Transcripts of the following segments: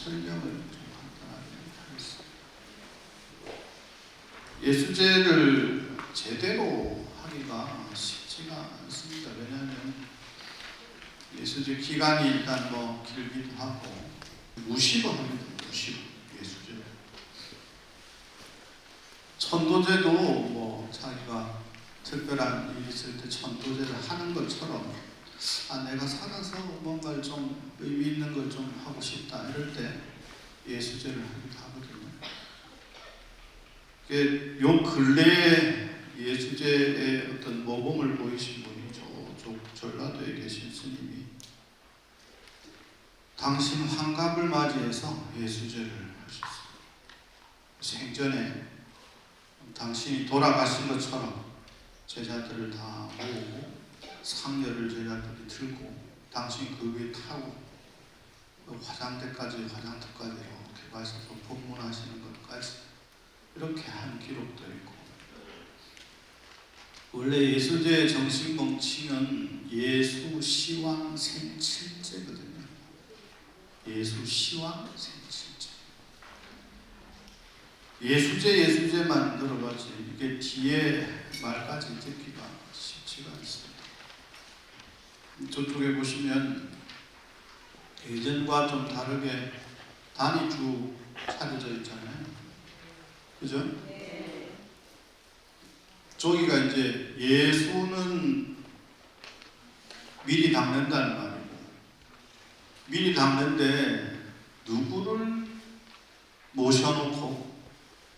설명을 좀 간단하게 하겠습니다. 예수제를 제대로 하기가 쉽지가 않습니다. 왜냐하면 예수제 기간이 일단 길기도 하고 무시로 합니다. 무시로 예수제를. 천도제도 자기가 특별한 일이 있을 때 천도제를 하는 것처럼 내가 살아서 뭔가를 좀 의미 있는 걸 좀 하고 싶다 이럴 때 예수제를 하기도 하거든요. 요 근래에 예수제의 어떤 모범을 보이신 분이 저쪽 전라도에 계신 스님이 당신 환갑을 맞이해서 예수제를 하셨어요. 생전에 당신이 돌아가신 것처럼 제자들을 다 모으고 상여를 제자들이 들고 당신이 그 위에 타고 화장대까지 이렇게 가셔서 법문하시는 것까지 이렇게 한 기록도 있고, 원래 예수제 정식 명칭은 예수시황 생칠제거든요. 예수시황 생칠제. 예수제만 들어가지 이게 뒤에 말까지 듣기가 쉽지가 않습니다. 저쪽에 보시면 예전과 좀 다르게 단위쭉 차려져 있잖아요. 그죠? 네. 저기가 이제 예수는 미리 닦는다는 말이고, 미리 닦는데 누구를 모셔놓고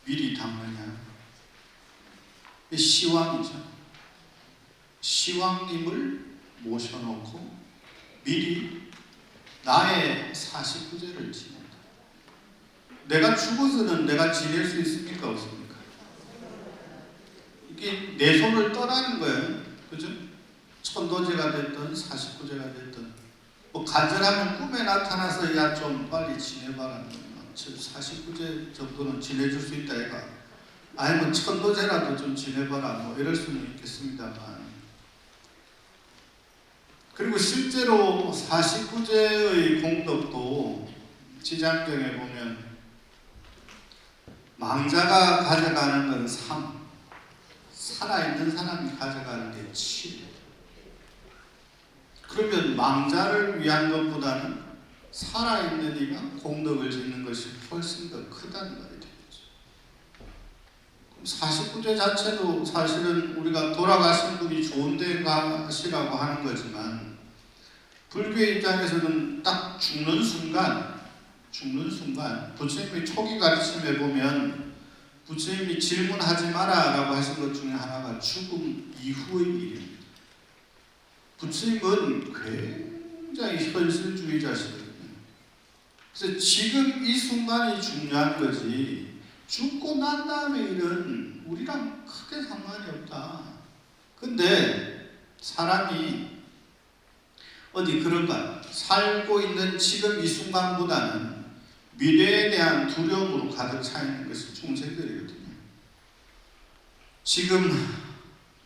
미리 닦느냐? 시왕이죠. 시왕님을 모셔놓고 미리 나의 49제를 지낸다. 내가 죽어서는 내가 지낼 수 있습니까? 없습니까? 이게 내 손을 떠나는 거예요. 그죠? 천도제가 됐든 49제가 됐든 간절하면 꿈에 나타나서 야 좀 빨리 지내봐라. 49제 정도는 지내줄 수 있다 얘가. 아니면 천도제라도 좀 지내봐라. 이럴 수는 있겠습니다만. 그리고 실제로 49제의 공덕도 지장경에 보면 망자가 가져가는 건 3, 살아있는 사람이 가져가는 게 7. 그러면 망자를 위한 것보다는 살아있는 이가 공덕을 짓는 것이 훨씬 더 크다는 말이 되겠죠. 49제 자체도 사실은 우리가 돌아가신 분이 좋은 데 가시라고 하는 거지만, 불교의 입장에서는 딱 죽는 순간 부처님의 초기 가르침에 보면 부처님이 질문하지 마라 라고 하신 것 중에 하나가 죽음 이후의 일입니다. 부처님은 굉장히 현실주의자시거든요. 그래서 지금 이 순간이 중요한 거지 죽고 난 다음의 일은 우리랑 크게 상관이 없다. 근데 사람이 어디 그런가? 살고 있는 지금 이 순간보다는 미래에 대한 두려움으로 가득 차 있는 것이 중생들이거든요. 지금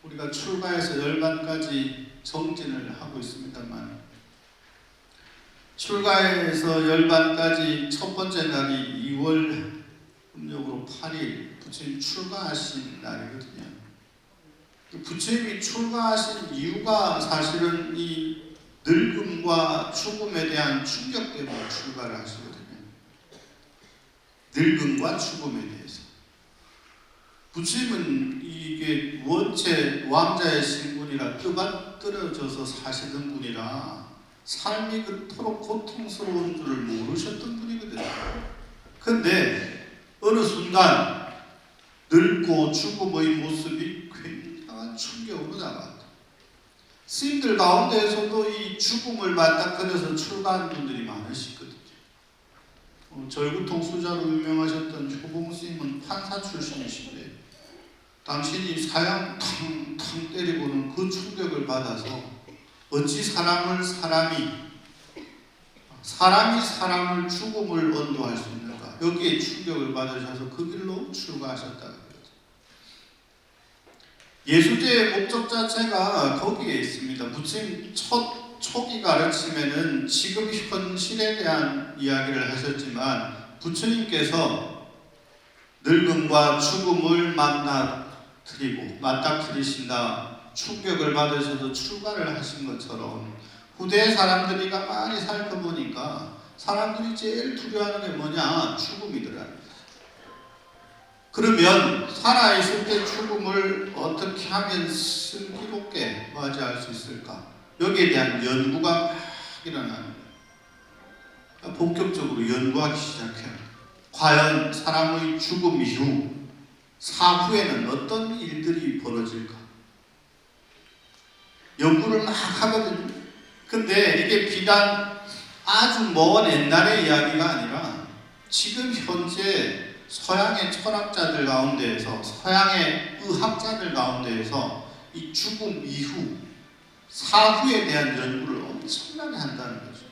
우리가 출가해서 열반까지 정진을 하고 있습니다만, 출가해서 열반까지 첫 번째 날이 2월 음력으로 8일 부처님 출가하신 날이거든요. 부처님이 출가하신 이유가 사실은 이 늙음과 죽음에 대한 충격 때문에 출가를 하시거든요. 늙음과 죽음에 대해서. 부처님은 이게 원체 왕자의 신분이라 뜨받들어져서 사시는 분이라 삶이 그토록 고통스러운 줄을 모르셨던 분이거든요. 근데 어느 순간 늙고 죽음의 모습이 굉장한 충격으로 다가왔다. 스님들 가운데에서도 이 죽음을 맞닥뜨려서 출가한 분들이 많으시거든요. 절구통 수자로 유명하셨던 효봉 스님은 판사 출신이신데 당신이 사형 탕탕 때리고는 그 충격을 받아서 어찌 사람이 사람을 죽음을 언도할 수 있는가, 여기에 충격을 받으셔서 그 길로 출가하셨다. 예수제의 목적 자체가 거기에 있습니다. 부처님 첫 초기 가르침에는 지금 현실에 대한 이야기를 하셨지만 부처님께서 늙음과 죽음을 맞닥뜨리신다 충격을 받으셔서 출가를 하신 것처럼 후대 사람들이 가만히 살펴보니까 사람들이 제일 두려워하는 게 뭐냐? 죽음이더라. 그러면 살아있을 때 죽음을 어떻게 하면 슬기롭게 맞이할 수 있을까? 여기에 대한 연구가 막 일어나는 거예요. 본격적으로 연구하기 시작해요. 과연 사람의 죽음 이후 사후에는 어떤 일들이 벌어질까? 연구를 막 하거든요. 근데 이게 비단 아주 먼 옛날의 이야기가 아니라 지금 현재 서양의 철학자들 가운데에서 서양의 의학자들 가운데에서 이 죽음 이후 사후에 대한 연구를 엄청나게 한다는 거죠.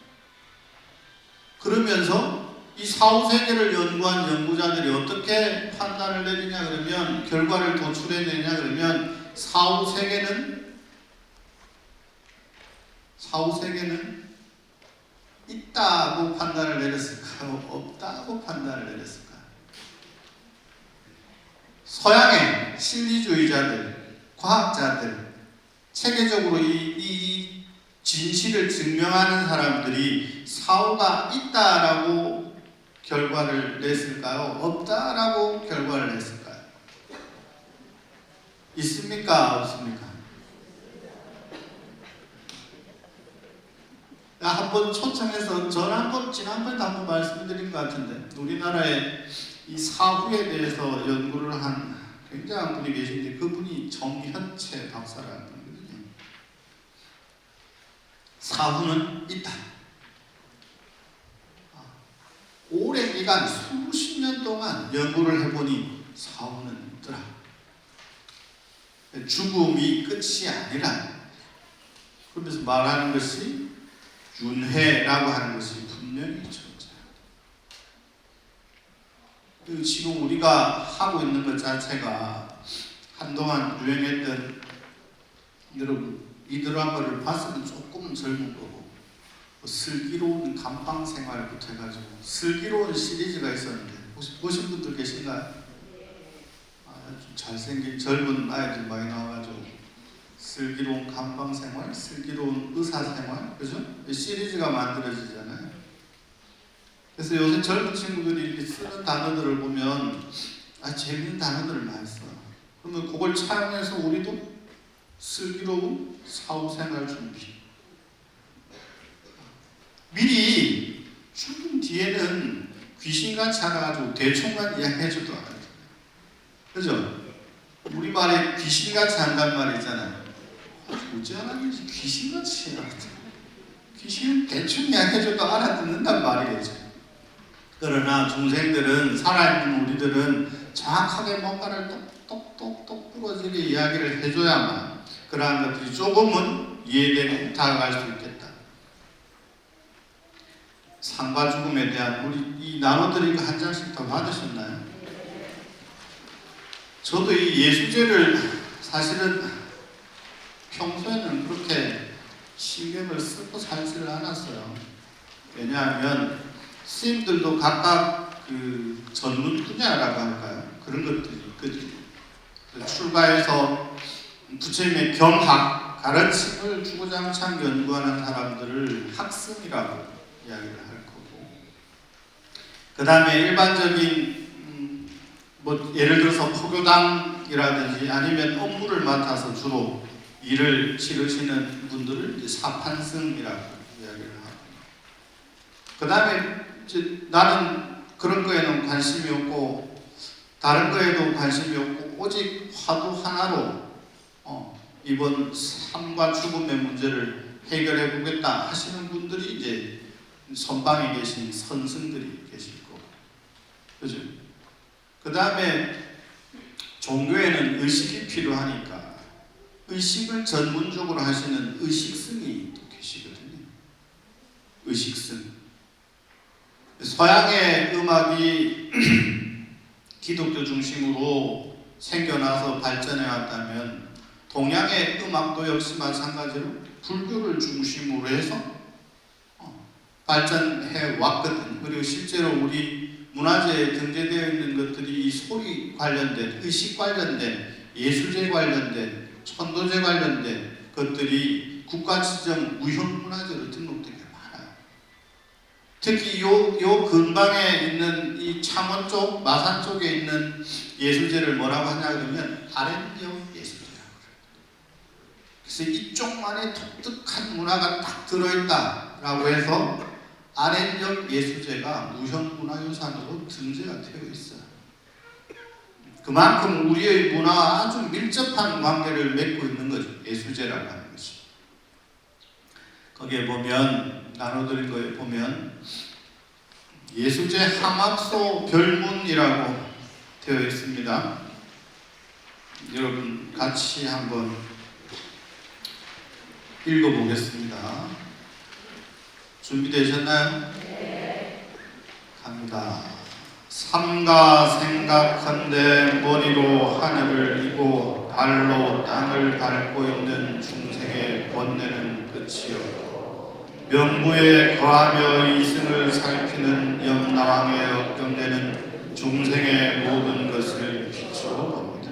그러면서 이 사후세계를 연구한 연구자들이 어떻게 판단을 내리냐 그러면 결과를 도출해내냐 그러면 사후세계는 있다고 판단을 내렸을까요? 없다고 판단을 내렸을까요? 서양의 실리주의자들, 과학자들, 체계적으로 이 진실을 증명하는 사람들이 사후가 있다라고 결과를 냈을까요? 없다라고 결과를 냈을까요? 있습니까? 없습니까? 한번 초청해서 지난번에도 한번 말씀드린 것 같은데 우리나라에 이 사후에 대해서 연구를 한 굉장한 분이 계신데 그분이 정현채 박사라는 분이거든요. 사후는 있다. 오랜 기간 수십 년 동안 연구를 해보니 사후는 있더라. 죽음이 끝이 아니라 그러면서 말하는 것이 윤회라고 하는 것이 분명히 존재한다. 지금 우리가 하고 있는 것 자체가 한동안 유행했던 여러분 이 드라마를 봤으면 조금은 젊은 거고 슬기로운 감방 생활부터 해가지고 슬기로운 시리즈가 있었는데 혹시 보신 분들 계신가요? 좀 잘생긴 젊은 아이들 많이 나와가지고 슬기로운 감방 생활, 슬기로운 의사 생활, 그죠? 시리즈가 만들어지잖아요. 그래서 요새 젊은 친구들이 이렇게 쓰는 단어들을 보면 재밌는 단어들을 많이 써. 그러면 그걸 차용해서 우리도 슬기로운 사후생활 준비. 미리 죽은 뒤에는 귀신같이 하나가지고 대충만 이야기해줘도 알아요. 그죠? 우리말에 귀신같이 한다는 말이 있잖아요. 어찌하나 귀신같이 귀신은 대충 이야기해줘도 알아듣는단 말이겠죠. 그러나 중생들은 살아있는 우리들은 정확하게 뭔가를 똑똑똑 부러지게 이야기를 해줘야만 그러한 것들이 조금은 이해되고 다가갈 수 있겠다. 삶과 죽음에 대한 우리 이 나눠드린 거 한 장씩 더 받으셨나요? 저도 이 예수제를 사실은 평소에는 그렇게 신경을 쓰고 살지를 않았어요. 왜냐하면 스님들도 각각 그 전문 분야라고 할까요? 그런 것들이 있거든요. 출가해서 부처님의 경학, 가르침을 주구장창 연구하는 사람들을 학습이라고 이야기를 할 거고, 그 다음에 일반적인 뭐 예를 들어서 포교당이라든지 아니면 업무를 맡아서 주로 일을 치르시는 분들을 이제 사판승이라고 이야기를 하고, 그 다음에 이제 나는 그런 거에는 관심이 없고 다른 거에도 관심이 없고 오직 화두 하나로 이번 삶과 죽음의 문제를 해결해 보겠다 하시는 분들이 이제 선방에 계신 선승들이 계실 거고, 그죠? 그 다음에 종교에는 의식이 필요하니까 의식을 전문적으로 하시는 의식승이 또 계시거든요. 의식승. 서양의 음악이 기독교 중심으로 생겨나서 발전해 왔다면 동양의 음악도 역시 마찬가지로 불교를 중심으로 해서 발전해 왔거든. 그리고 실제로 우리 문화재에 등재되어 있는 것들이 이 소리 관련된, 의식 관련된, 예술제 관련된, 천도제 관련된 것들이 국가지정 무형문화재로 등록되게 많아요. 특히 요 근방에 있는 이 창원 쪽, 마산 쪽에 있는 예술제를 뭐라고 하냐 그러면 아랫역 예술제라고 그래요. 그래서 이쪽만의 독특한 문화가 딱 들어있다라고 해서 아랫역 예술제가 무형문화유산으로 등재가 되어 있어요. 그만큼 우리의 문화와 아주 밀접한 관계를 맺고 있는 거죠. 예술제라고 하는 것이. 거기에 보면 나눠드린 거에 보면 예술제 함압소 별문이라고 되어 있습니다. 여러분 같이 한번 읽어보겠습니다. 준비되셨나요? 네. 갑니다. 삼가 생각한데 머리로 하늘을 이고 발로 땅을 밟고 있는 중생의 번뇌는 끝이 없고 명부에 거하며 이승을 살피는 염라왕의 억경되는 중생의 모든 것을 비추어 봅니다.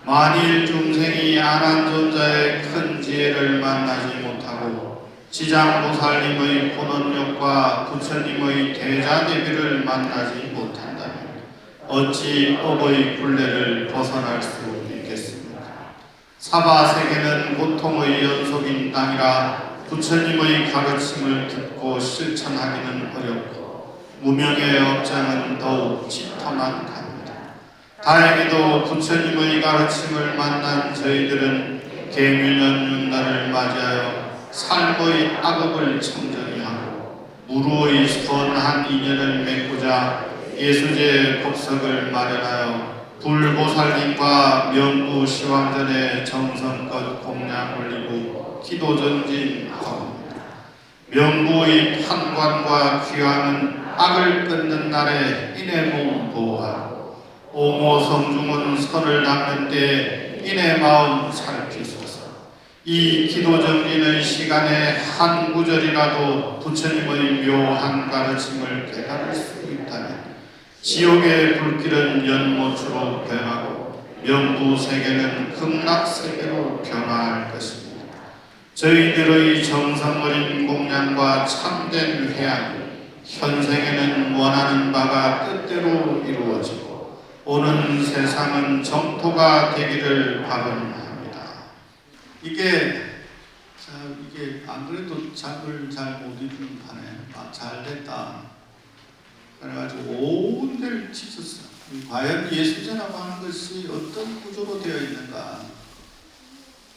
만일 중생이 안한존자의 큰 지혜를 만나지 못하고 지장보살님의 본원력과 부처님의 대자대비를 만나지 못한다면 어찌 업의 굴레를 벗어날 수 있겠습니까? 사바세계는 고통의 연속인 땅이라 부처님의 가르침을 듣고 실천하기는 어렵고 무명의 업장은 더욱 짙어만 갑니다. 다행히도 부처님의 가르침을 만난 저희들은 계묘년 윤달을 맞이하여 삶의 악업을 청정히 하고 무루의 선한 인연을 맺고자 예수제의 법석을 마련하여 불보살님과 명부시황전에 정성껏 공양 올리고 기도 전진하옵니다. 명부의 판관과 귀환은 악을 끊는 날에 인의 몸 보호하고 옹호성중은 선을 닦는 때에 인의 마음 살피소서. 이 기도정진의 시간에 한 구절이라도 부처님의 묘한 가르침을 깨달을 수 있다면 지옥의 불길은 연못으로 변하고 명부세계는 극락세계로 변화할 것입니다. 저희들의 정성어린 공양과 참된 회양이 현생에는 원하는 바가 뜻대로 이루어지고 오는 세상은 정토가 되기를 바랍니다. 이게 안 그래도 잠을 잘 못 이루는 판에 잘 됐다. 그래가지고 온 데를 찢었어. 과연 예술제라고 하는 것이 어떤 구조로 되어 있는가?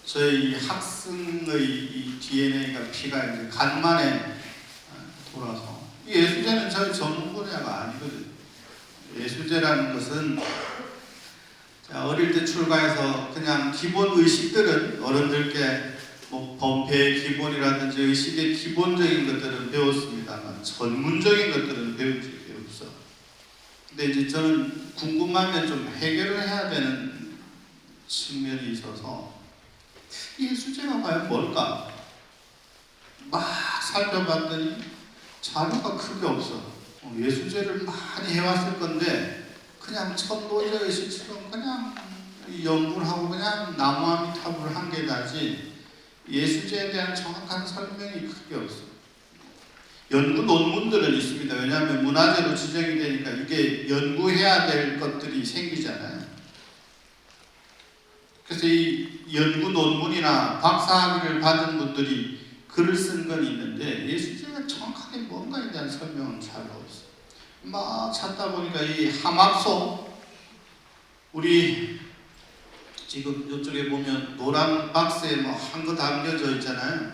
저희 학생의 이 DNA가 피가 이제 간만에 돌아서 예술제는 저희 전문 분야가 아니거든. 예술제라는 것은 어릴 때 출가해서 그냥 기본 의식들은 어른들께 뭐 범패의 기본이라든지 의식의 기본적인 것들은 배웠습니다만 전문적인 것들은 배운 적이 없어. 근데 이제 저는 궁금하면 좀 해결을 해야 되는 측면이 있어서 예술제가 과연 뭘까? 막 살펴봤더니 자료가 크게 없어. 예술제를 많이 해왔을 건데 그냥 천도제 의식처럼 그냥 연구를 하고 그냥 나무아미타불을 한 게 나지 예술제에 대한 정확한 설명이 크게 없어. 연구 논문들은 있습니다. 왜냐하면 문화재로 지정이 되니까 이게 연구해야 될 것들이 생기잖아요. 그래서 이 연구 논문이나 박사학위를 받은 분들이 글을 쓴 건 있는데 예술제가 정확하게 뭔가에 대한 설명은 잘 없어. 막 찾다 보니까 이 함압소, 우리 지금 이쪽에 보면 노란 박스에 뭐 한 거 담겨져 있잖아요.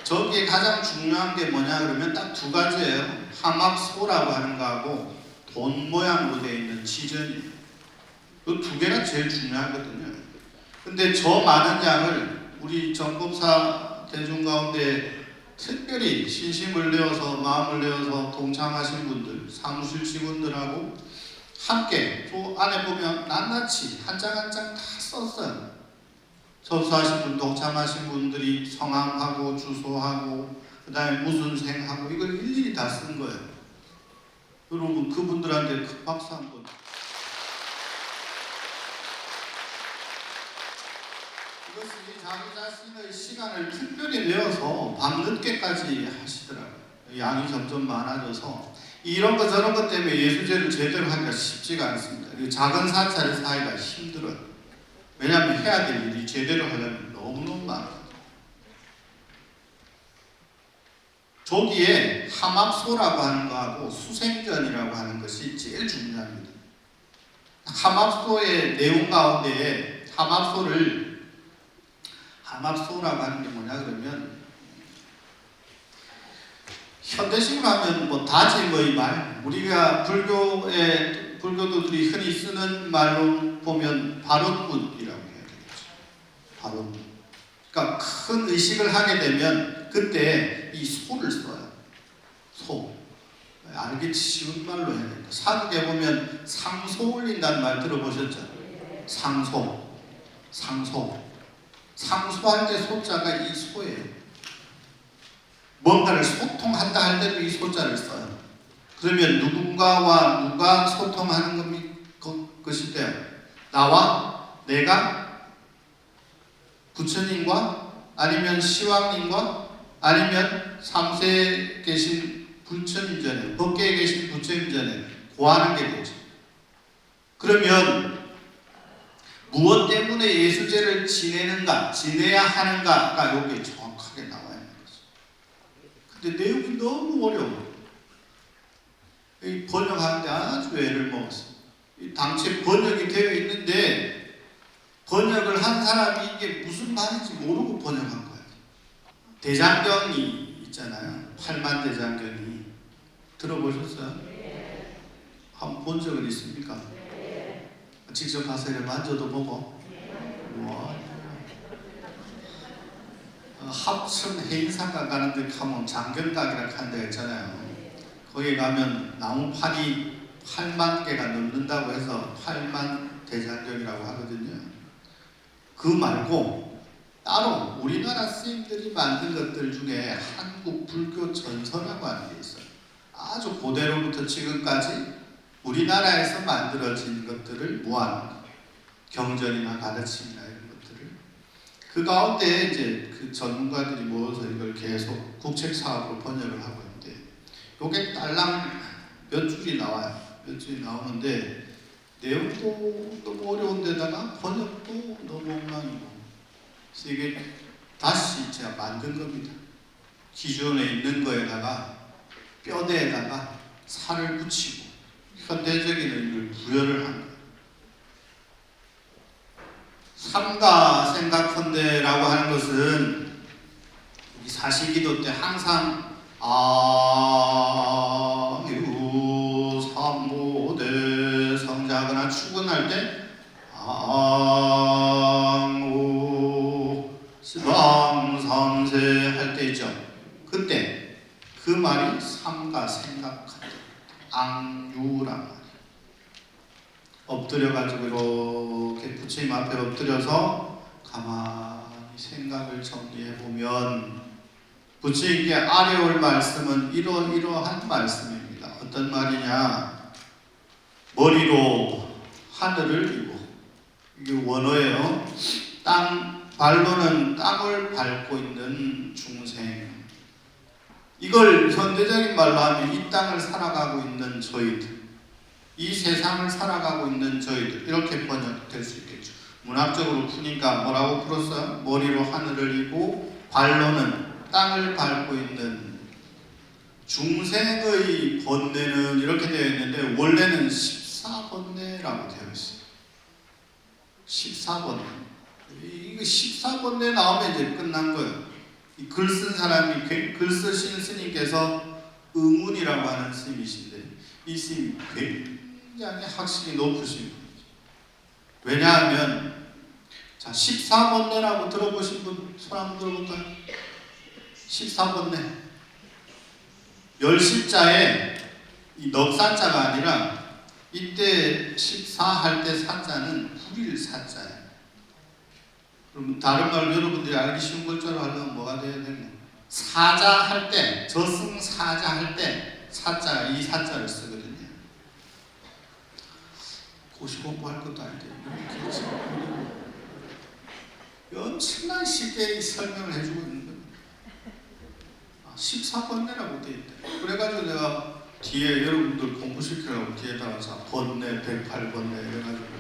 저기에 가장 중요한 게 뭐냐 그러면 딱 두 가지예요. 함압소라고 하는 거하고 돈 모양으로 되어 있는 지전이에요. 그 두 개가 제일 중요하거든요. 근데 저 많은 양을 우리 전법사 대중 가운데 특별히 신심을 내어서 마음을 내어서 동참하신 분들, 사무실 직원들하고 함께 또 안에 보면 낱낱이 한 장 한 장 다 썼어요. 접수하신 분, 동참하신 분들이 성함하고 주소하고 그 다음에 무슨 생하고 이걸 일일이 다 쓴 거예요. 여러분 그분들한테 큰 박수 한번. 이것이 자기 자신의 시간을 특별히 내어서 밤늦게까지 하시더라고요. 양이 점점 많아져서 이런 것 저런 것 때문에 예수제를 제대로 하기가 쉽지가 않습니다. 그리고 작은 사찰을 사기가 힘들어요. 왜냐하면 해야 될 일이 제대로 하려면 너무너무 많아요. 조기에 함압소라고 하는 거하고 수생전이라고 하는 것이 제일 중요합니다. 함압소의 내용 가운데에 함압소라고 하는 게 뭐냐 그러면 현대식으로 하면 뭐 다짐의 말, 우리가 불교도들이 흔히 쓰는 말로 보면 발언문이라고 해야 되겠죠. 발언문. 그러니까 큰 의식을 하게 되면 그때 이 소를 써요. 소. 알기 쉬운 말로 해야 됩니다. 사극에 보면 상소 올린다는 말 들어보셨죠? 상소. 상소할 때 소자가 이 소예요. 뭔가를 소통한다 할 때도 이 소자를 써요. 그러면 누군가와 누가 소통하는 것인데요. 나와 내가 부처님과 아니면 시왕님과 아니면 삼세에 계신 부처님 전에 법계에 계신 부처님 전에 고하는 게 되죠. 그러면 무엇 때문에 예수제를 지내야 하는가가 여기에 정확하게 나와야 하는 거죠. 근데 내용이 너무 어려워요. 이 번역하는데 아주 애를 먹었어요. 당최 번역이 되어 있는데 번역을 한 사람이 이게 무슨 말인지 모르고 번역한 거예요. 대장경이 있잖아요. 8만 대장경이. 들어보셨어요? 한번 본 적은 있습니까? 직접 가서 만져도 보고. 우와. 합천 해인상가 가는 데 가면 장경각이라고 하는 데가 있잖아요. 거기 가면 나무판이 8만 개가 넘는다고 해서 8만 대장경이라고 하거든요. 그 말고 따로 우리나라 스님들이 만든 것들 중에 한국 불교 전서라고 하는 게 있어요. 아주 고대로부터 지금까지 우리나라에서 만들어진 것들을 모아놓은 경전이나 가르침이나 이런 것들을 그 가운데 이제 그 전문가들이 모여서 이걸 계속 국책 사업으로 번역을 하고 있는데 요게 딸랑 몇 줄이 나와요. 몇 줄이 나오는데 내용도 너무 어려운데다가 번역도 너무 엉망이고 그래서 이게 다시 제가 만든 겁니다. 기존에 있는 거에다가 뼈대에다가 살을 붙이고 현대적인 의미를 부여를 한 거예요. 삼가 생각헌대라고 하는 것은 이 사실기도 때 항상 삼보대 성자하거나 출근할 때 시방삼세 할 때 있죠. 그때 그 말이 삼가 생각헌대 앙유란 말이에요. 엎드려가지고 이렇게 부처님 앞에 엎드려서 가만히 생각을 정리해보면 부처님께 아뢰올 말씀은 이러한 말씀입니다. 어떤 말이냐? 머리로 하늘을 이고 이게 원어예요. 발로는 땅을 밟고 있는 중생. 이걸 현대적인 말로 하면 이 땅을 살아가고 있는 저희들, 이 세상을 살아가고 있는 저희들 이렇게 번역될 수 있겠죠. 문학적으로 푸니까 뭐라고 풀었어요? 머리로 하늘을 이고 발로는 땅을 밟고 있는 중생의 번뇌는 이렇게 되어 있는데 원래는 14번뇌라고 되어 있어요. 14번뇌. 이거 14번뇌 나오면 이제 끝난 거예요. 글 쓴 사람이, 글 쓰신 스님께서 의문이라고 하는 스님이신데 이 스님이 굉장히 학식이 높으신 분이죠. 왜냐하면 자 14번뇌라고 들어보신 분 손 한번 들어볼까요? 14번뇌 열십자에 이 넉산자가 아니라 이때 14 할 때 산자는 불일 사자예요. 그럼 다른 말로 여러분들이 알기 쉬운 글자로 하려면 뭐가 돼야 되냐? 사자 할 때, 저승사자 할 때 사자, 이 사자를 쓰거든요. 고시 공부할 것도 아닌데 이렇게 엄청나게 쉽게 설명을 해주고 있는 거예요. 14번뇌라고 돼 있대. 그래가지고 내가 뒤에 여러분들 공부시키라고 뒤에다가 번뇌, 108번뇌 이래가지고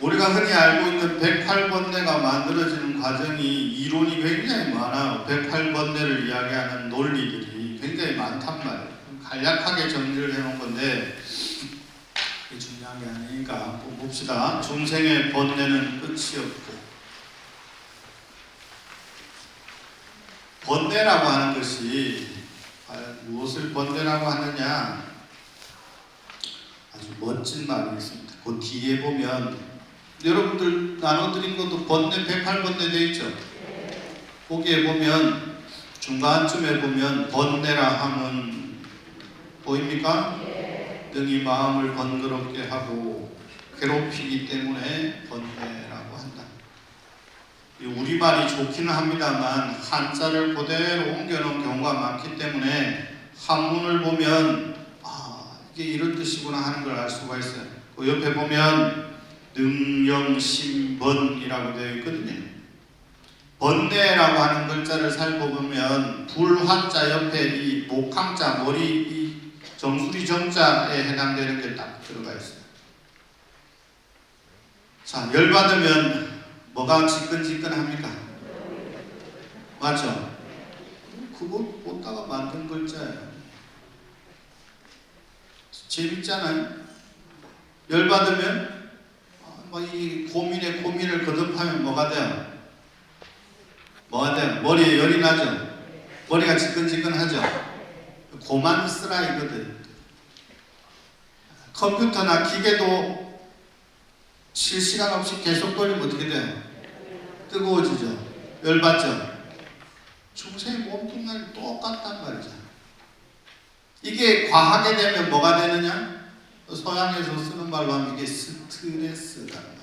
우리가 흔히 알고 있는 108번뇌가 만들어지는 과정이 이론이 굉장히 많아요. 108번뇌를 이야기하는 논리들이 굉장히 많단 말이에요. 간략하게 정리를 해놓은 건데 이게 중요한 게 아니니까 한번 봅시다. 중생의 번뇌는 끝이 없고, 번뇌라고 하는 것이 무엇을 번뇌라고 하느냐, 아주 멋진 말이 있습니다. 그 뒤에 보면 여러분들 나눠드린 것도 번뇌 108번뇌 되어 있죠. 거기에 보면 중간쯤에 보면 번뇌라 하면 보입니까? 등이 마음을 번거롭게 하고 괴롭히기 때문에 번뇌라고 한다. 우리말이 좋기는 합니다만 한자를 그대로 옮겨놓은 경우가 많기 때문에 한문을 보면 이게 이런 뜻이구나 하는 걸 알 수가 있어요. 그 옆에 보면 능영심번이라고 되어 있거든요. 번뇌라고 하는 글자를 살펴보면 불화자 옆에 이 목항자, 머리 이 정수리 정자에 해당되는 게 딱 들어가 있어요. 자, 열받으면 뭐가 지끈지끈합니까? 맞죠? 그거 보다가 만든 글자예요. 재밌잖아요. 열받으면 이 고민을 거듭하면 뭐가 돼요? 뭐가 돼요? 머리에 열이 나죠? 머리가 지끈지끈하죠? 고만 쓰라 이거든. 컴퓨터나 기계도 실시간 없이 계속 돌리면 어떻게 돼요? 뜨거워지죠? 열받죠? 중생의 몸뚱아리 똑같단 말이죠. 이게 과하게 되면 뭐가 되느냐? 서양에서 쓰는 말로 하면 이게 스트레스란 말이에요.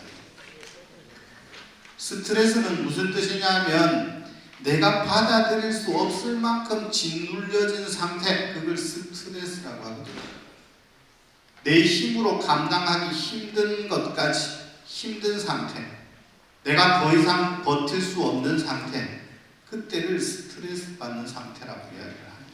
스트레스는 무슨 뜻이냐 하면 내가 받아들일 수 없을 만큼 짓눌려진 상태, 그걸 스트레스라고 하거든요. 내 힘으로 감당하기 힘든 것까지, 힘든 상태, 내가 더 이상 버틸 수 없는 상태, 그때를 스트레스 받는 상태라고 이야기를 합니다.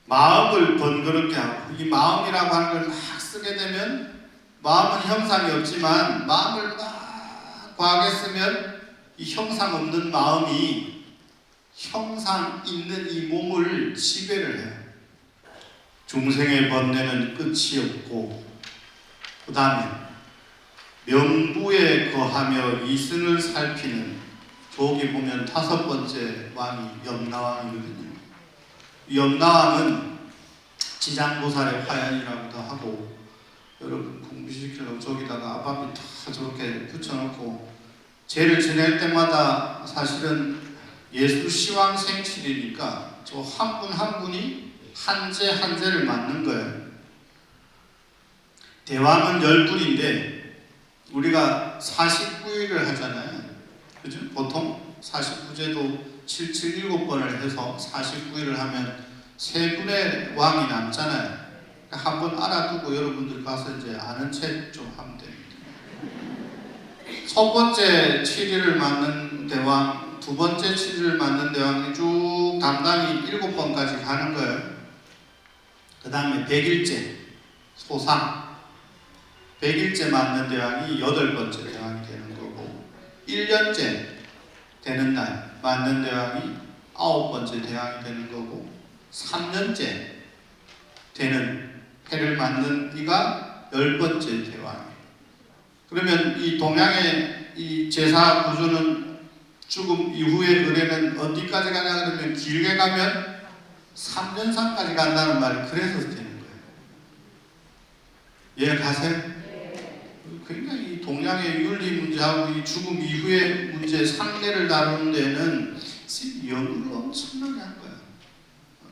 마음을 번거롭게 하고, 이 마음이라고 하는 걸 막 쓰게 되면 마음은 형상이 없지만 마음을 막 과하게 쓰면 이 형상 없는 마음이 형상 있는 이 몸을 지배를 해요. 중생의 번뇌는 끝이 없고, 그 다음에 명부에 거하며 이승을 살피는, 저기 보면 5번째 왕이 염라왕이거든요. 염라왕은 지장보살의 화연이라고도 하고, 여러분 공부시키려고 저기다가 아바비 다 저렇게 붙여놓고 죄를 지낼 때마다 사실은 예수 시황 생칠이니까 저 한 분 한 분이 한 제 한 제를 맞는 거예요. 대왕은 10불인데 우리가 49일을 하잖아요. 그죠? 보통 49제도 7번을 해서 49일을 하면 3분의 왕이 남잖아요. 한번 알아두고 여러분들 가서 이제 아는 책 좀 하면 됩니다. 첫 번째 7일을 맞는 대왕, 두 번째 7일을 맞는 대왕이 쭉 담당이 7번까지 가는 거예요. 그 다음에 100일째 소상, 100일째 맞는 대왕이 8번째 대왕이 되는 거고, 1년째 되는 날 맞는 대왕이 9번째 대왕이 되는 거고, 3년째 되는 해를 맞는 이가 10번째 대왕이에요. 그러면 이 동양의 이 제사 구조는 죽음 이후의 의례는 어디까지 가냐 그러면 길게 가면 3년상까지 간다는 말이 그래서 되는 거예요. 이해가세요? 굉장히 동양의 윤리 문제하고 이 죽음 이후의 문제 상례를 다루는 데는 연구를 엄청나게 한 거예요.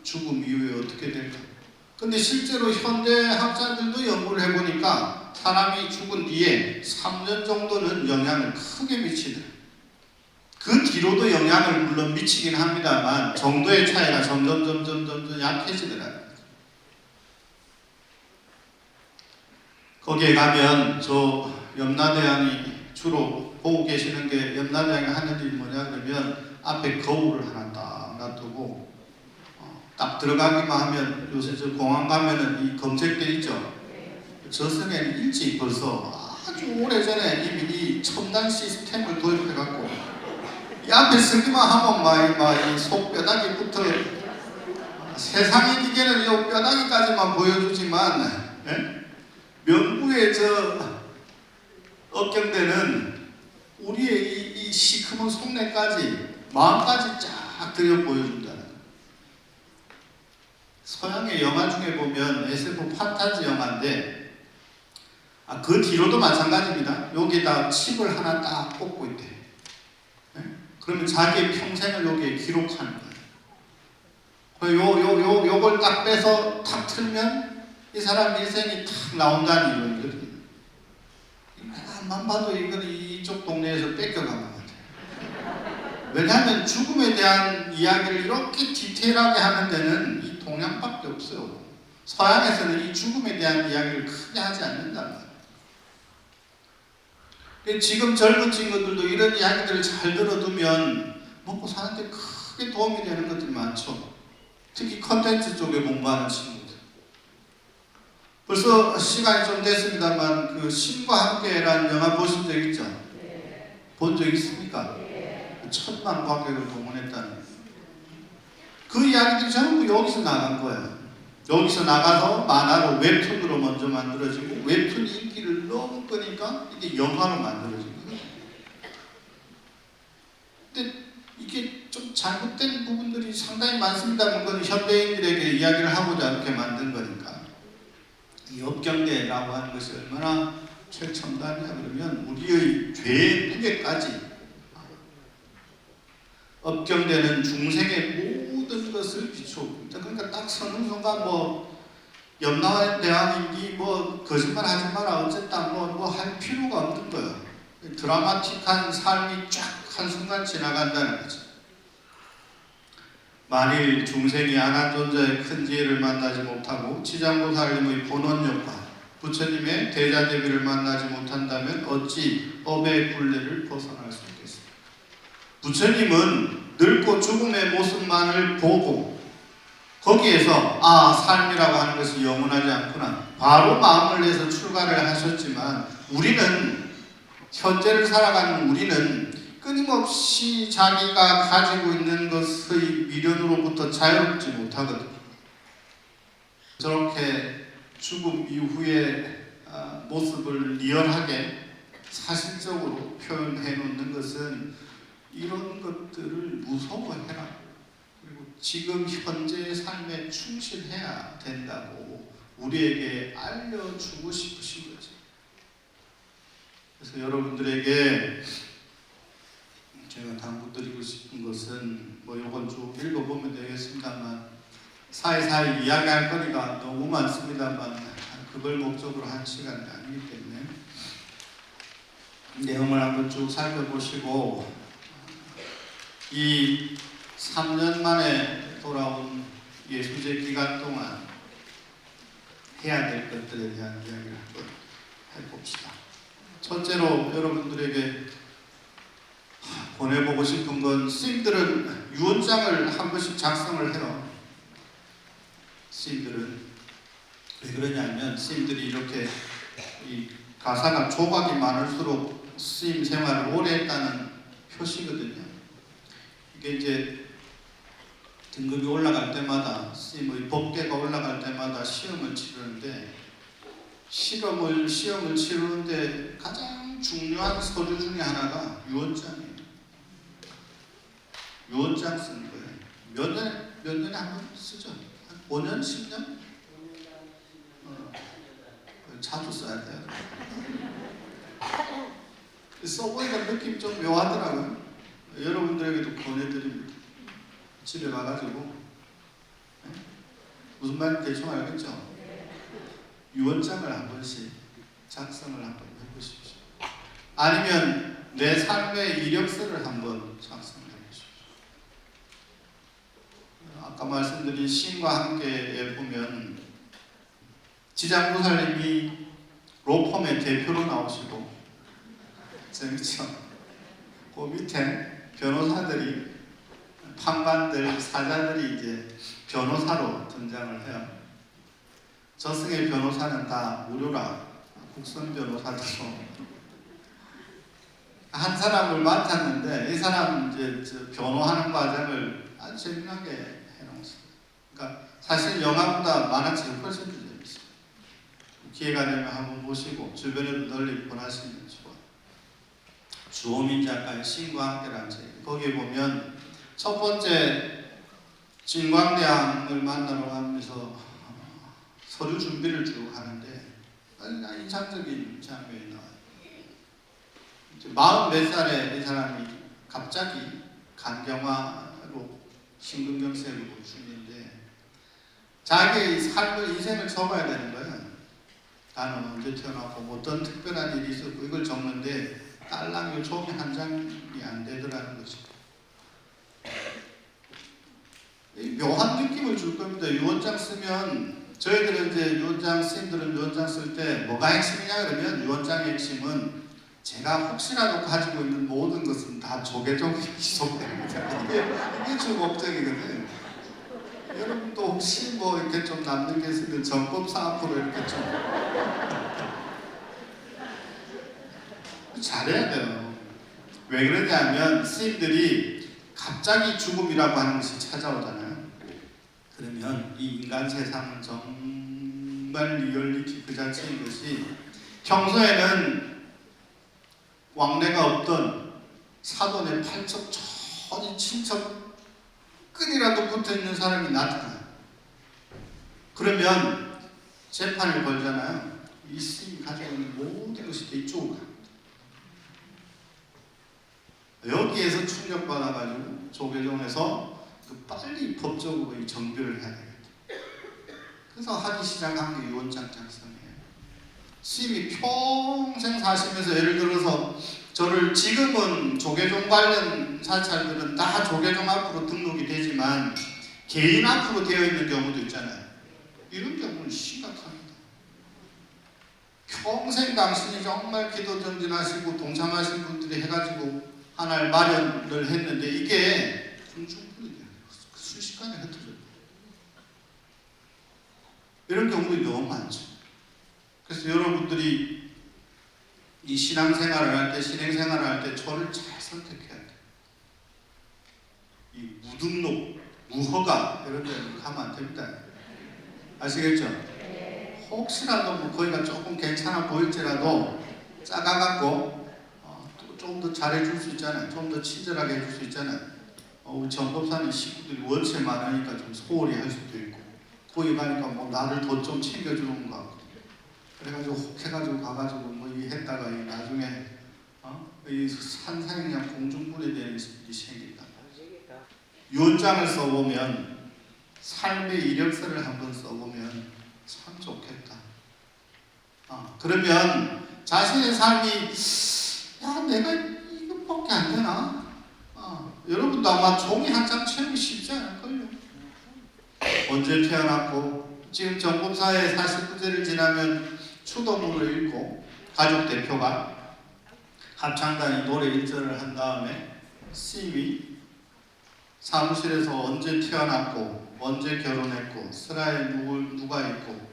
죽음 이후에 어떻게 될까? 근데 실제로 현대 학자들도 연구를 해보니까 사람이 죽은 뒤에 3년 정도는 영향을 크게 미치더라고요. 그 뒤로도 영향을 물론 미치긴 합니다만 정도의 차이가 점점 약해지더라고요. 거기에 가면 저 염라대왕이 주로 보고 계시는 게 염라대왕이 하는 일이 뭐냐 그러면 앞에 거울을 하나 딱 놔두고 딱 들어가기만 하면 요새 저 공항 가면은 이 검색대 있죠. 저승에는 일찍 벌써 아주 오래전에 이미 이 첨단 시스템을 도입해갖고 이 앞에 서기만 하면 막 이 속뼈다귀부터 세상의 기계는 이 뼈다귀까지만 보여주지만 명부의 저 업경대는 우리의 이 시커먼 속내까지 마음까지 쫙 들여 보여준다는 거예요. 서양의 영화 중에 보면 SF 판타지 영화인데 그 뒤로도 마찬가지입니다. 여기다 칩을 하나 딱 꽂고 있대. 그러면 자기의 평생을 여기에 기록하는 거예요. 요걸 딱 빼서 탁 틀면 이 사람 인생이 탁 나온다는 이론이거든요. 만 봐도 이거는 이쪽 동네에서 뺏겨간 것 같아요. 왜냐하면 죽음에 대한 이야기를 이렇게 디테일하게 하는 데는 이 동양밖에 없어요. 서양에서는 이 죽음에 대한 이야기를 크게 하지 않는단 말이에요. 지금 젊은 친구들도 이런 이야기들을 잘 들어두면 먹고 사는데 크게 도움이 되는 것들이 많죠. 특히 컨텐츠 쪽에 공부하는 친구들. 벌써 시간이 좀 됐습니다만 그 신과 함께라는 영화 보신 적 있죠? 네. 본 적 있습니까? 네. 1,000만 관객을 동원했다는 그 이야기들이 전부 여기서 나간 거예요. 여기서 나가서 만화로 웹툰으로 먼저 만들어지고 웹툰 인기를 너무 끄니까 이게 영화로 만들어진 거예요. 근데 이게 좀 잘못된 부분들이 상당히 많습니다만 그건 현대인들에게 이야기를 하고자 이렇게 만든 거니까. 이 업경대라고 하는 것이 얼마나 최첨단이냐 그러면 우리의 죄의 무게까지 업경대는 중생의 모든 것을 비추고 그러니까 딱 서는 순간 염라대왕이 뭐 거짓말 하지 마라 어쨌다 뭐 할 필요가 없는 거예요. 드라마틱한 삶이 쫙 한순간 지나간다는 거죠. 만일 중생이 안한존자의 큰 지혜를 만나지 못하고 지장보살님의 본원력과 부처님의 대자대비를 만나지 못한다면 어찌 법의 굴레를 벗어날 수 있겠습니까? 부처님은 늙고 죽음의 모습만을 보고 거기에서 삶이라고 하는 것이 영원하지 않구나 바로 마음을 내서 출가를 하셨지만 우리는 현재를 살아가는 우리는 끊임없이 자기가 가지고 있는 것의 미련으로부터 자유롭지 못하거든요. 저렇게 죽음 이후의 모습을 리얼하게 사실적으로 표현해 놓는 것은 이런 것들을 무서워해라. 그리고 지금 현재의 삶에 충실해야 된다고 우리에게 알려주고 싶으신 거죠. 그래서 여러분들에게 제가 당부드리고 싶은 것은 요건 쭉 읽어보면 되겠습니다만 사이사이 이야기할 거리가 너무 많습니다만 그걸 목적으로 한 시간이 아니기 때문에 내용을 한번 쭉 살펴보시고 이 3년 만에 돌아온 예수제 기간 동안 해야 될 것들에 대한 이야기를 한번 해봅시다. 첫째로 여러분들에게 보내보고 싶은 건 스님들은 유언장을 한 번씩 작성을 해요. 스님들은 왜 그러냐면 스님들이 이렇게 이 가사가 조각이 많을수록 스님 생활을 오래 했다는 표시거든요. 이게 이제 등급이 올라갈 때마다 스님의 법계가 올라갈 때마다 시험을 치르는데 시험을 치르는데 가장 중요한 서류 중에 하나가 유언장이에요. 유언장 쓰는 거예요. 몇 년에 한 번 쓰죠? 한 5년, 10년? 자주 써야 돼요. 써보니까 느낌이 좀 묘하더라고요. 여러분들에게도 권해드립니다. 집에 가가지고 무슨 말인지 대충 알겠죠? 유언장을 한 번씩 작성을 한번 해보십시오. 아니면 내 삶의 이력서를 한번 작성해 보십시오. 아까 말씀드린 신과 함께에 보면 지장보살님이 로펌의 대표로 나오시고, 재밌죠? 그 밑에 변호사들이, 판관들, 사자들이 이제 변호사로 등장을 해요. 저승의 변호사는 다 무료라. 국선 변호사도 한 사람을 맡았는데 이 사람 이제 변호하는 과정을 아주 재미나게 해놓습니다. 그러니까 사실 영화보다 만화책이 훨씬 더 재밌어요. 기회가 되면 한번 보시고 주변에도 널리 권하시면 좋아요. 주호민 작가의 신과 함께라는 책, 거기에 보면 첫 번째 진광대왕을 만나러 가면서 서류 준비를 쭉 하는데 인상적인 장면이 나와요. 40몇 살에 이 사람이 갑자기 간경화로 심근경색으로 죽는데 자기의 삶을, 인생을 적어야 되는 거예요. 나는 언제 태어났고 뭐 어떤 특별한 일이 있었고 이걸 적는데 딸랑 종이 한 장이 안 되더라는 거죠. 묘한 느낌을 줄 겁니다. 유언장 쓰면 저희들은 이제 유언장, 스님들은 유언장 쓸 때 뭐가 핵심이냐 그러면 유언장의 핵심은 제가 혹시라도 가지고 있는 모든 것은 다 조계종이 기록됩니다. 이게 주 목적이거든요. 여러분도 혹시 뭐 이렇게 좀 남는 게 있으면 정법사 앞으로 이렇게 좀 잘해야 돼요. 왜 그러냐면 스님들이 갑자기 죽음이라고 하는 것이 찾아오잖아요. 그러면 이 인간 세상은 정말 리얼리티 그 자체인 것이 평소에는 왕래가 없던 사돈의 팔척 전인 친척 끈이라도 붙어있는 사람이 나타나요. 그러면 재판을 걸잖아요. 이 스님이 가지고 있는 모든 것이 다 이쪽으로 갑니다. 여기에서 충격받아가지고 조계종에서 빨리 법적으로 이 정비를 해야 되겠다. 그래서 하기 시작한 게 유언장 작성이에요. 스님이 평생 사시면서 예를 들어서 저를 지금은 조계종 관련 사찰들은 다 조계종 앞으로 등록이 되지만 개인 앞으로 되어 있는 경우도 있잖아요. 이런 경우는 심각합니다. 평생 당신이 정말 기도 정진하시고 동참하신 분들이 해가지고 하나를 마련을 했는데 이게 궁중불이에요. 순식간에 흩어져요. 이런 경우도 너무 많죠. 그래서 여러분들이 이 신앙생활을 할 때, 신행생활을 할 때 저를 잘 선택해야 돼요. 이 무등록, 무허가 이런 데는 가면 안 됩니다. 아시겠죠? 혹시라도 뭐 거기가 조금 괜찮아 보일지라도 작아갖고 좀 더 잘해줄 수 있잖아요. 좀 더 친절하게 해줄 수 있잖아요. 우리 전법사님 식구들이 원체 많으니까 좀 소홀히 할 수도 있고 거기 가니까 뭐 나를 더 좀 챙겨주는 것 같고 그래가지고 혹해가지고 가가지고 뭐 이 했다가 이 나중에 이 산상이냐 공중불에 대한 일이 생긴다. 유언장을 써보면 삶의 이력서를 한번 써보면 참 좋겠다. 그러면 자신의 삶이 야 내가 이것밖에 안 되나? 여러분도 아마 종이 한 장 채우기 쉽지 않을걸요. 언제 태어났고 지금 정법사의 49제를 지나면 추도문을 읽고 가족 대표가 합창단이 노래 1절을 한 다음에 스님이 사무실에서 언제 태어났고 언제 결혼했고 슬하에 누가 있고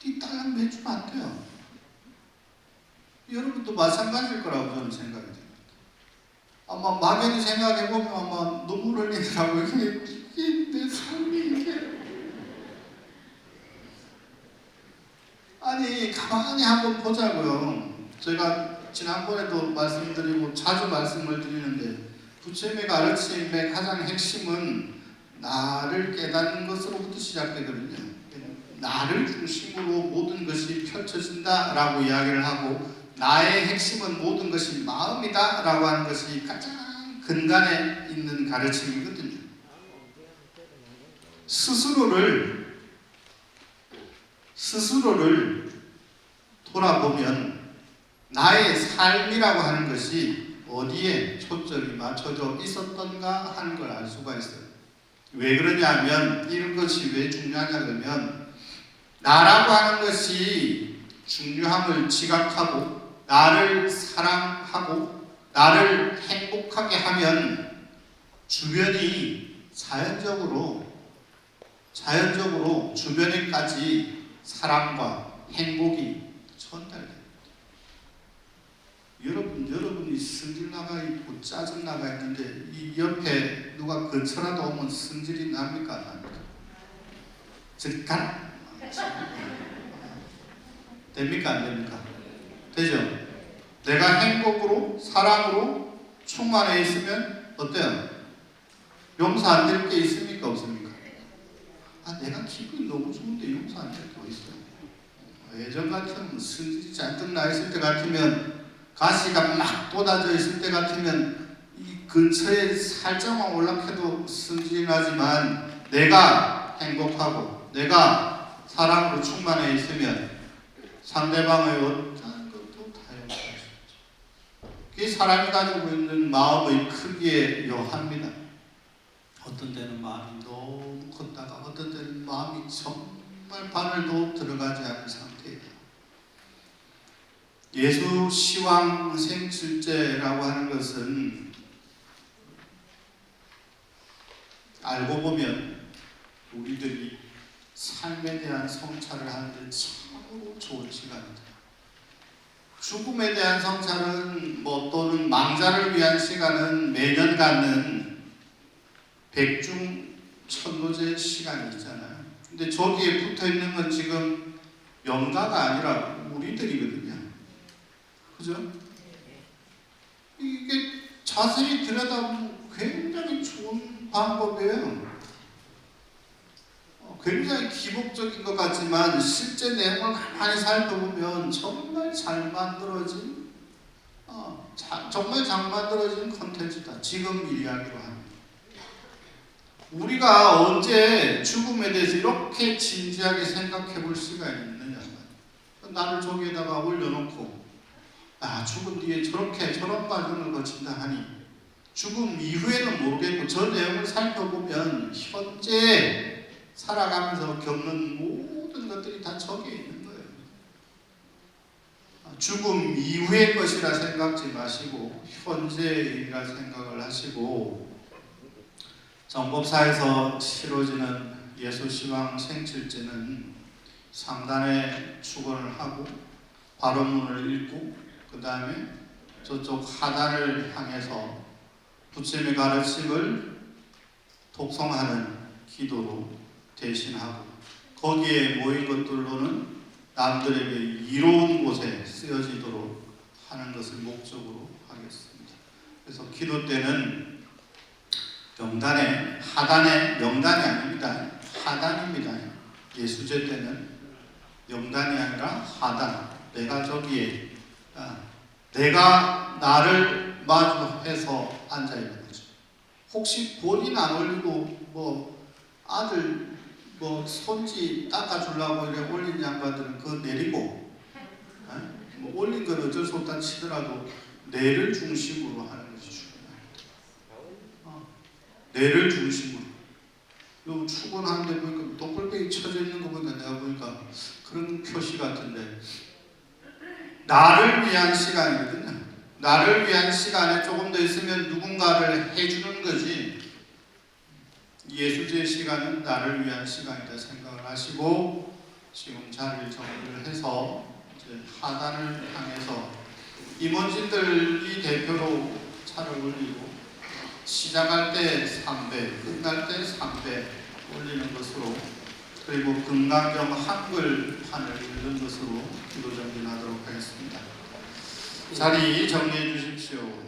이 딸랑 내주면 안 돼요. 여러분도 마찬가지일 거라고 저는 생각이 됩니다. 아마 막연히 생각해보면 아마 눈물 흘리더라고요. 이게 내 삶이 이게 아니 가만히 한번 보자고요. 제가 지난번에도 말씀드리고 자주 말씀을 드리는데 부처님의 가르침의 가장 핵심은 나를 깨닫는 것으로부터 시작되거든요. 나를 중심으로 모든 것이 펼쳐진다라고 이야기를 하고 나의 핵심은 모든 것이 마음이다 라고 하는 것이 가장 근간에 있는 가르침이거든요. 스스로를 돌아보면 나의 삶이라고 하는 것이 어디에 초점이 맞춰져 있었던가 하는 걸 알 수가 있어요. 왜 그러냐면, 이런 것이 왜 중요하냐 그러면, 나라고 하는 것이 중요함을 지각하고 나를 사랑하고 나를 행복하게 하면 주변이 자연적으로 주변에까지 사랑과 행복이 전달됩니다. 여러분이 성질 나가 있고 짜증 나가 있는데 이 옆에 누가 근처라도 오면 성질이 납니까? 안 납니까? 저리 가라! 됩니까? 안 됩니까? 되죠? 내가 행복으로 사랑으로 충만해 있으면 어때요? 용서 안 될 게 있습니까? 없습니까? 내가 기분이 너무 좋은데 용서 안 될 게 있어요. 예전 같으면 성질이 잔뜩 나 있을 때 같으면, 가시가 막 쏟아져 있을 때 같으면 이 근처에 살짝만 올라해도 성질이 나지만, 내가 행복하고 내가 사랑으로 충만해 있으면 상대방의 어떤 것도 다 용서할 수 있죠. 그게 사람이 가지고 있는 마음의 크기에 요합니다. 어떤 때는 마음이 너무 컸다가 어떤 때는 마음이 정말 바늘도 들어가지 않은 상태예요. 예수 시황 생칠제라고 하는 것은 알고 보면 우리들이 삶에 대한 성찰을 하는데 참으로 좋은 시간입니다. 죽음에 대한 성찰은 또는 망자를 위한 시간은 매년 갖는 백중천도제 시간이 있잖아요. 근데 저기에 붙어 있는 건 지금 영가가 아니라 우리들이거든요. 그죠? 이게 자세히 들여다보면 굉장히 좋은 방법이에요. 굉장히 기복적인 것 같지만 실제 내용을 가만히 살펴보면 정말 잘 만들어진 콘텐츠다. 지금 이야기로 합니다. 우리가 언제 죽음에 대해서 이렇게 진지하게 생각해 볼 수가 있느냐. 나를 저기에다가 올려놓고 죽음 뒤에 저런 과정을 거친다 하니, 죽음 이후에는 모르겠고 저 내용을 살펴보면 현재 살아가면서 겪는 모든 것들이 다 저기에 있는 거예요. 죽음 이후의 것이라 생각지 마시고 현재의 일이라 생각을 하시고, 정법사에서 치러지는 예수시황 생칠제는 상단에 축원을 하고 발언문을 읽고 그 다음에 저쪽 하단을 향해서 부처님의 가르침을 독송하는 기도로 대신하고, 거기에 모인 것들로는 남들에게 이로운 곳에 쓰여지도록 하는 것을 목적으로 하겠습니다. 그래서 기도 때는 명단에 명단이 아닙니다. 하단입니다. 예수제 때는 명단이 아니라 하단. 내가 저기에 내가 나를 마주해서 앉아 있는 거죠. 혹시 본인 안 올리고 아들 손지 닦아주려고 이렇게 올린 양반들은 그거 내리고, 올린 건 어쩔 수 없다 치더라도 내를 중심으로 하는 것이 중요합니다. 내를 중심으로. 요 축원하는데 보니까 똑불백이 쳐져 있는 거 보니까 내가 보니까 그런 표시 같은데, 나를 위한 시간이거든요. 나를 위한 시간에 조금 더 있으면 누군가를 해주는 거지, 예수제 시간은 나를 위한 시간이다 생각을 하시고, 지금 자리를 정리를 해서 이제 하단을 향해서 임원진들이 대표로 차를 올리고, 시작할 때 3배, 끝날 때 3배 올리는 것으로, 그리고 금강경 한글판을 읽는 것으로 기도 정리하도록 하겠습니다. 자리 정리해 주십시오.